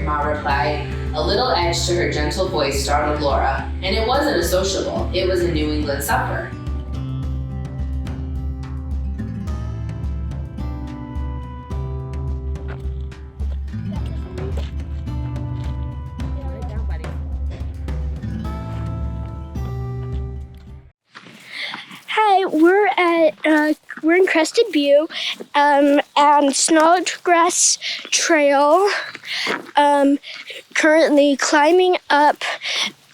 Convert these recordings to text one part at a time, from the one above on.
Ma replied. A little edge to her gentle voice startled Laura, and it wasn't a sociable, it was a New England supper. Hi, we're in Crested, Butte, and Snodgrass Trail. Currently climbing up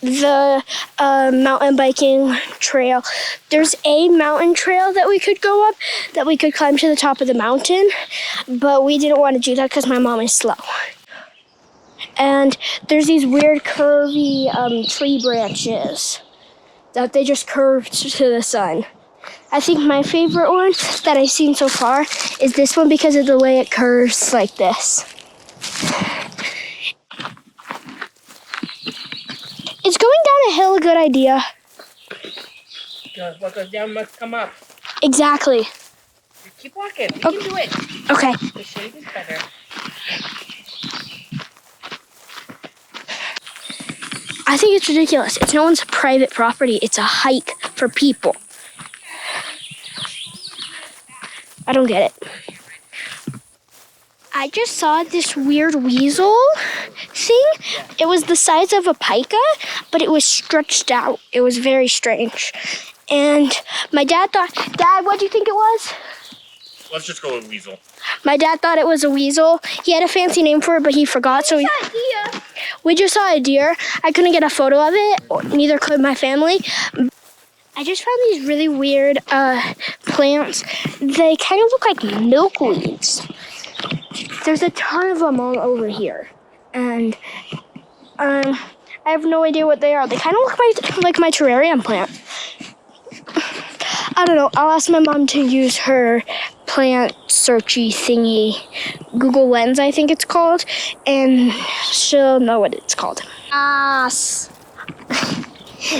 the mountain biking trail. There's a mountain trail that we could go up, that we could climb to the top of the mountain, but we didn't want to do that because my mom is slow. And there's these weird curvy tree branches that they just curved to the sun. I think my favorite one that I've seen so far is this one because of the way it curves like this. Is going down a hill a good idea? What goes down must come up. Exactly. You keep walking. You can do it. Okay. The shade is better. I think it's ridiculous. It's no one's private property. It's a hike for people. I don't get it. I just saw this weird weasel thing. It was the size of a pica, but it was stretched out. It was very strange. And my dad thought, Dad, what do you think it was? Let's just go with weasel. My dad thought it was a weasel. He had a fancy name for it, but he forgot. So we just saw a deer. I couldn't get a photo of it, neither could my family. I just found these really weird plants. They kind of look like milkweeds. There's a ton of them all over here. And I have no idea what they are. They kind of look like my terrarium plant. I don't know. I'll ask my mom to use her plant searchy thingy, Google Lens, I think it's called, and she'll know what it's called.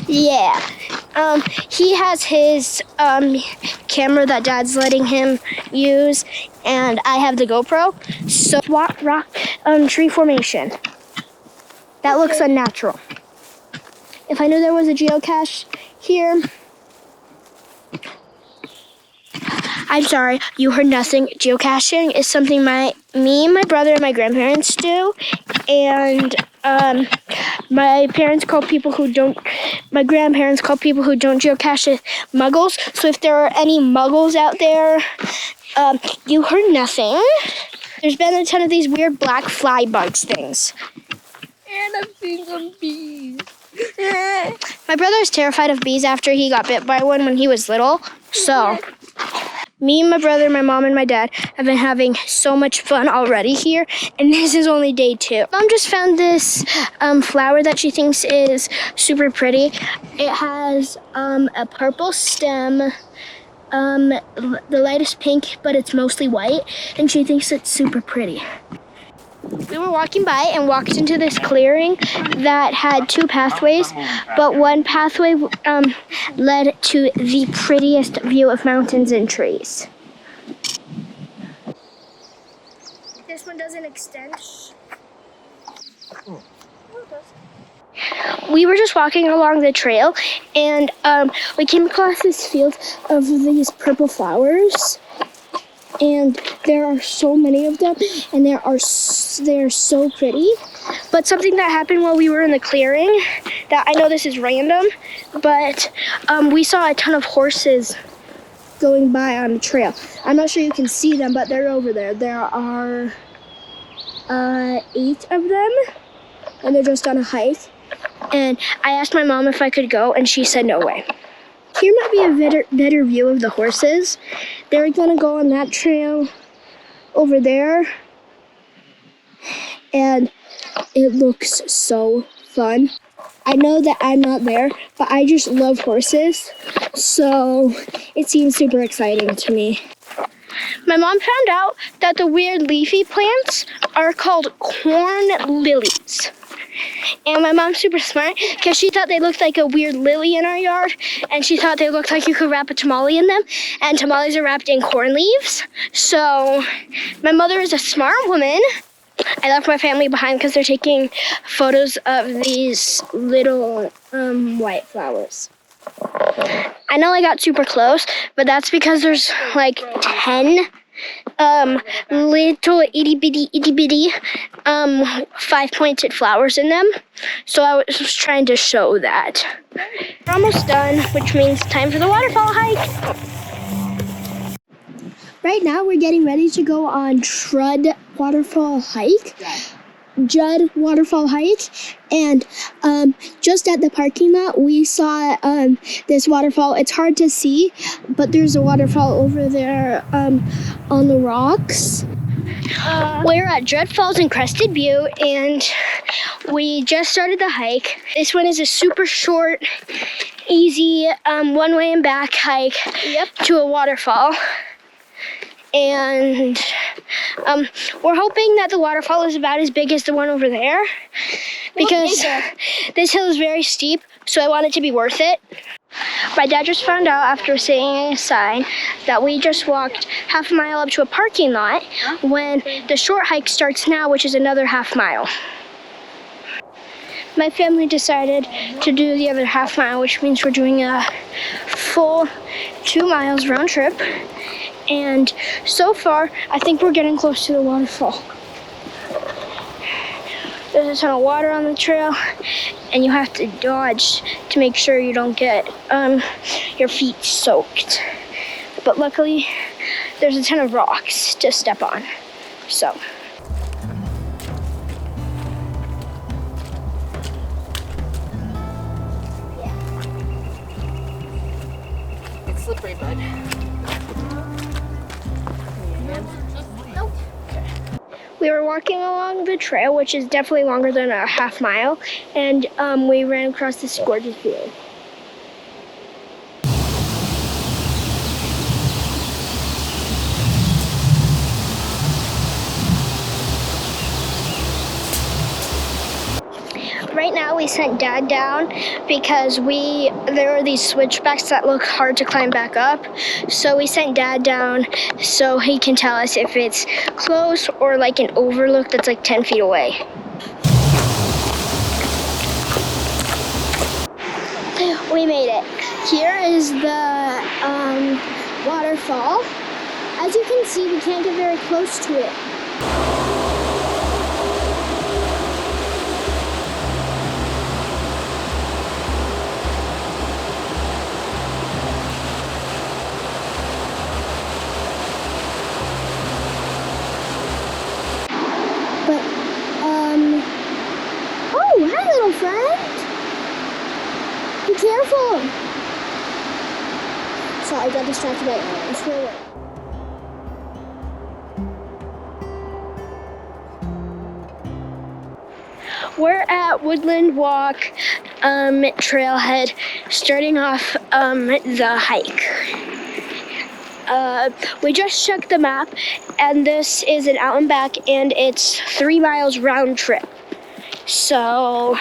Yeah. He has his camera that Dad's letting him use, and I have the GoPro. So rock tree formation. That looks unnatural. If I knew there was a geocache here. I'm sorry, you heard nothing. Geocaching is something my brother, and my grandparents do, and my grandparents call people who don't geocache it muggles. So if there are any muggles out there, you heard nothing. There's been a ton of these weird black fly bugs things. And I've seen some bees. My brother is terrified of bees after he got bit by one when he was little. So me, my brother, my mom, and my dad have been having so much fun already here, and this is only day 2. Mom just found this flower that she thinks is super pretty. It has a purple stem, the lightest pink, but it's mostly white, and she thinks it's super pretty. We were walking by and walked into this clearing that had 2 pathways, but one pathway led to the prettiest view of mountains and trees. This one doesn't extend. We were just walking along the trail, and we came across this field of these purple flowers. And there are so many of them, and they're so pretty. But something that happened while we were in the clearing, that I know this is random, but we saw a ton of horses going by on the trail. I'm not sure you can see them, but they're over there. There are 8 of them, and they're just on a hike. And I asked my mom if I could go, and she said no way. Here might be a better view of the horses. They're gonna go on that trail over there. And it looks so fun. I know that I'm not there, but I just love horses. So it seems super exciting to me. My mom found out that the weird leafy plants are called corn lilies. And my mom's super smart because she thought they looked like a weird lily in our yard, and she thought they looked like you could wrap a tamale in them, and tamales are wrapped in corn leaves. So my mother is a smart woman. I left my family behind because they're taking photos of these little white flowers. I know I got super close, but that's because there's like 10 little itty bitty 5-pointed flowers in them. So I was trying to show that. We're almost done, which means time for the waterfall hike. Right now we're getting ready to go on Judd Waterfall Hike, and just at the parking lot we saw this waterfall. It's hard to see, but there's a waterfall over there on the rocks. We're at Judd Falls in Crested Butte, and we just started the hike. This one is a super short, easy one way and back hike to a waterfall. And we're hoping that the waterfall is about as big as the one over there, because this hill is very steep, so I want it to be worth it. My dad just found out after seeing a sign that we just walked half a mile up to a parking lot when the short hike starts now, which is another half mile. My family decided to do the other half mile, which means we're doing a full 2 miles round trip. And so far, I think we're getting close to the waterfall. There's a ton of water on the trail, and you have to dodge to make sure you don't get your feet soaked. But luckily, there's a ton of rocks to step on, so. It's slippery, bud. We were walking along the trail, which is definitely longer than a half mile, and we ran across this gorgeous view. Right now we sent Dad down because there are these switchbacks that look hard to climb back up. So we sent Dad down so he can tell us if it's close or like an overlook that's like 10 feet away. We made it. Here is the waterfall. As you can see, we can't get very close to it. But, oh, hi little friend. Be careful. Sorry, I got distracted by ants. Go away. We're at Woodland Walk Trailhead, starting off the hike. We just checked the map, and this is an out and back, and it's 3 miles round trip. So,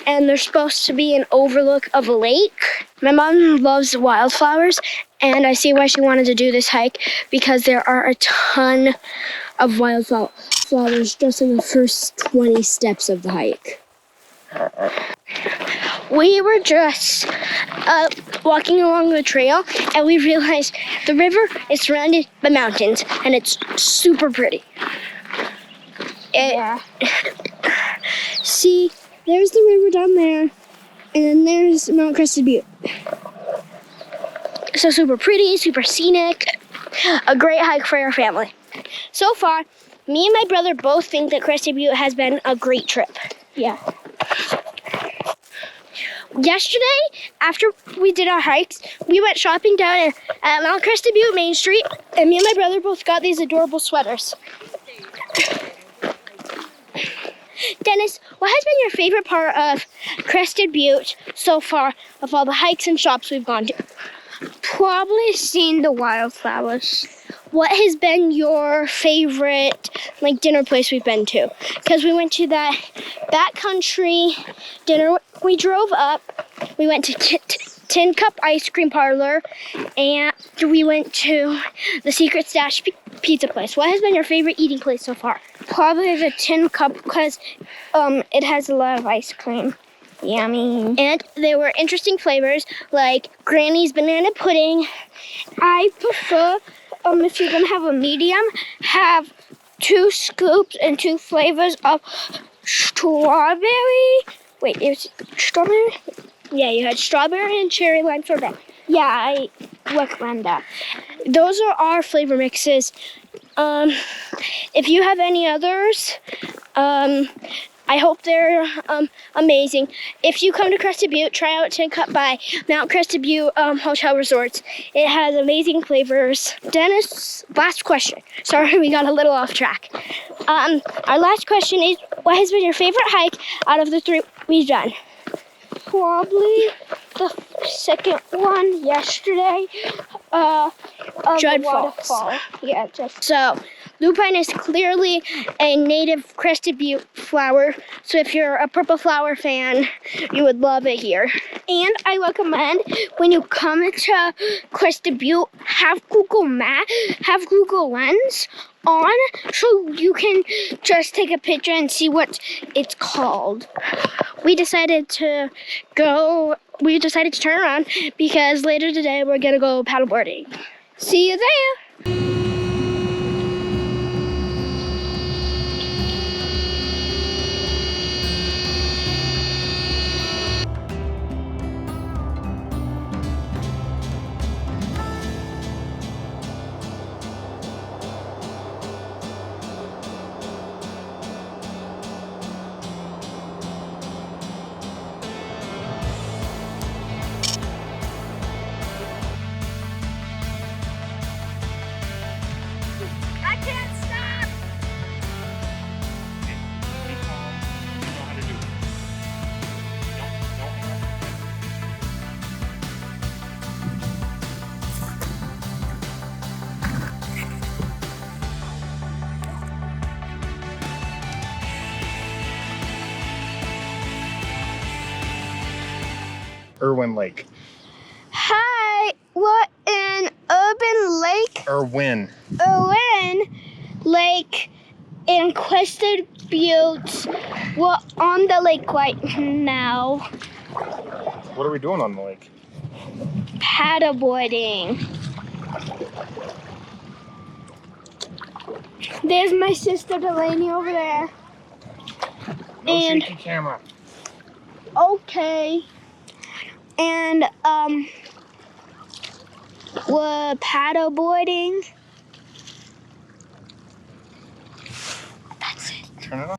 and there's supposed to be an overlook of a lake. My mom loves wildflowers, and I see why she wanted to do this hike, because there are a ton of wildflowers just in the first 20 steps of the hike. We were just walking along the trail, and we realized the river is surrounded by mountains, and it's super pretty. See, there's the river down there, and then there's Mount Crested Butte. So super pretty, super scenic, a great hike for our family. So far, me and my brother both think that Crested Butte has been a great trip. Yeah. Yesterday, after we did our hikes, we went shopping down at Mount Crested Butte Main Street, and me and my brother both got these adorable sweaters. Dennis, what has been your favorite part of Crested Butte so far, of all the hikes and shops we've gone to? Probably seeing the wildflowers. What has been your favorite dinner place we've been to? Because we went to that backcountry dinner. We drove up. We went to Tin Cup Ice Cream Parlor, and we went to the Secret Stash pizza place. What has been your favorite eating place so far? Probably the Tin Cup because it has a lot of ice cream. Yummy. And there were interesting flavors like Granny's banana pudding. I prefer, if you're gonna have a medium, have 2 scoops and 2 flavors of strawberry. Wait, it was strawberry? Yeah, you had strawberry and cherry lime sorbet. Yeah, I recommend that. Those are our flavor mixes. If you have any others, I hope they're amazing. If you come to Crested Butte, try out Tin Cup by Mount Crested Butte Hotel Resorts. It has amazing flavors. Dennis, last question. Sorry, we got a little off track. Our last question is, what has been your favorite hike out of the 3 we've done? Probably the second one yesterday. Judd the Falls. waterfall. Yeah, just So, lupine is clearly a native Crested Butte flower. So if you're a purple flower fan, you would love it here. And I recommend when you come to Crested Butte, have Google Lens on so you can just take a picture and see what it's called. We decided to turn around because later today we're gonna go paddleboarding. See you there. Irwin Lake. Hi, we're in Urban Lake. Irwin. Lake in Crested Butte. We're on the lake right now. What are we doing on the lake? Paddleboarding. There's my sister Delaney over there. No And- shaky camera. Okay. And we're paddleboarding. Turn it on.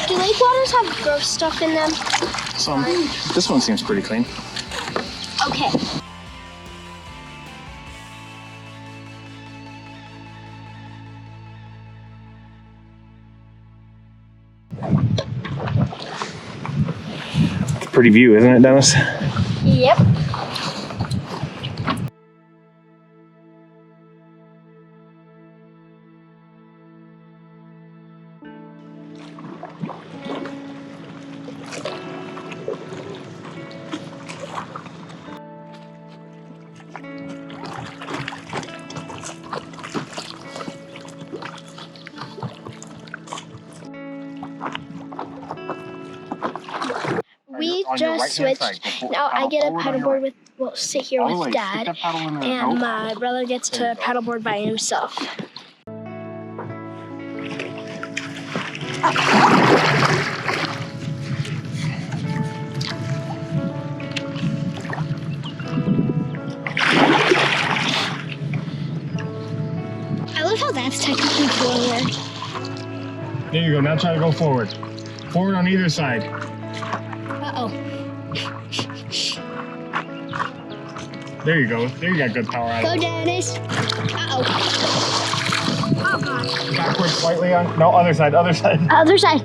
Do lake waters have gross stuff in them? Some. This one seems pretty clean. Okay. Pretty view, isn't it, Dennis? Yep. on your just right-hand switched. side. Go Now I paddle get a forward on your paddleboard right. with, well, sit here All the with way. Dad, Stick that paddle in there. and Nope. my brother gets There you to go. paddleboard by himself. I love how that's technically forward. There you go. Now try to go forward. Forward on either side. Uh-oh. There you go. There you got good power out of Go, it. Dennis. Uh-oh. Oh, God. Backwards slightly on. No, other side. Other side. Other side.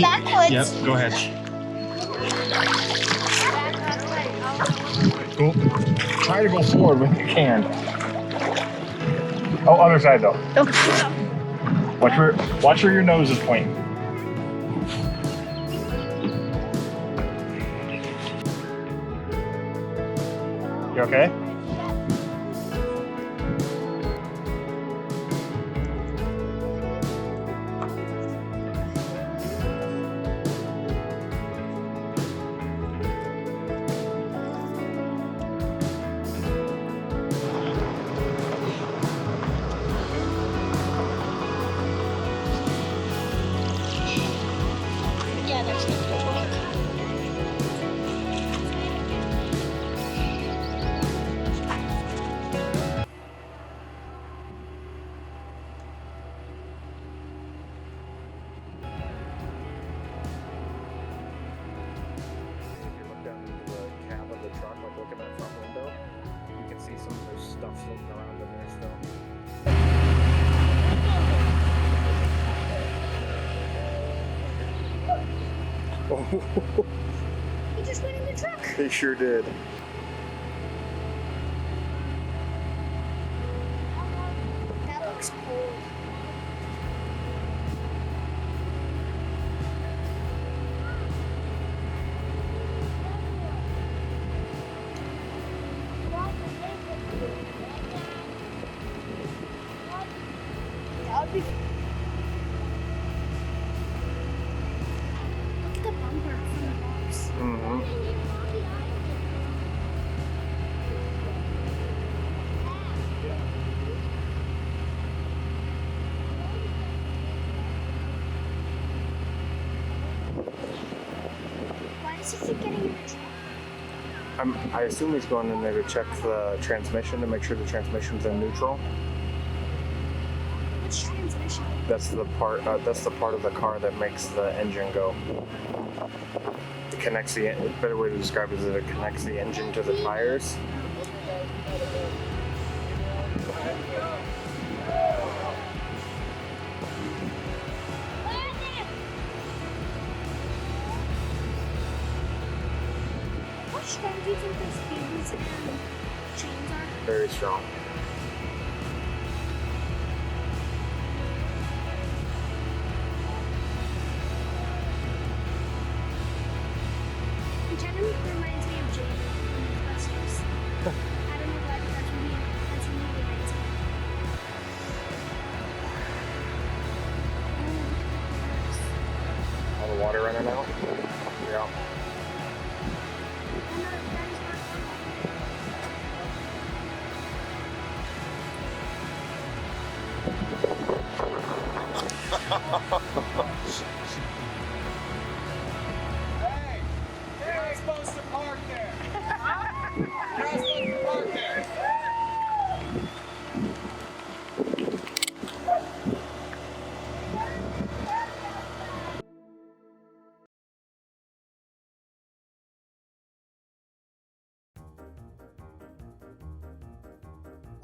Backwards. Yep. Go ahead. Go. Try to go forward when you can. Oh, other side though. Oh. Watch where your nose is pointing. You okay? Yeah, that's the truck. If you look down into the cab of the truck, like look at that front window, you can see some of their stuff floating around in there still. Oh, He just went in the truck. they sure did. That looks cool. That would be. Look at the bumper from the box. Mm-hmm. Why does he keep getting in the truck? I assume he's going in there to check the transmission to make sure the transmission's in neutral. Which transmission? That's the part. That's the part of the car that makes the engine go. It connects the. A better way to describe it is that it connects the engine to the tires. How strong do you think those beams and chains are? Very strong. It kind of reminds me of Jane from Ghostbusters. I don't know why, but that's what he reminds me. All the water running out. Yeah. Hey, you're not supposed to park there. You're not supposed to park there.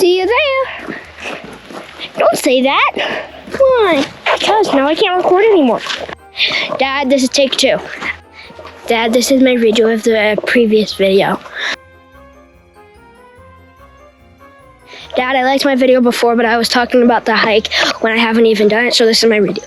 See you there. Don't say that. Why? Because now I can't record anymore. Dad, this is take 2. Dad, this is my redo of the previous video. Dad, I liked my video before, but I was talking about the hike when I haven't even done it, so this is my redo.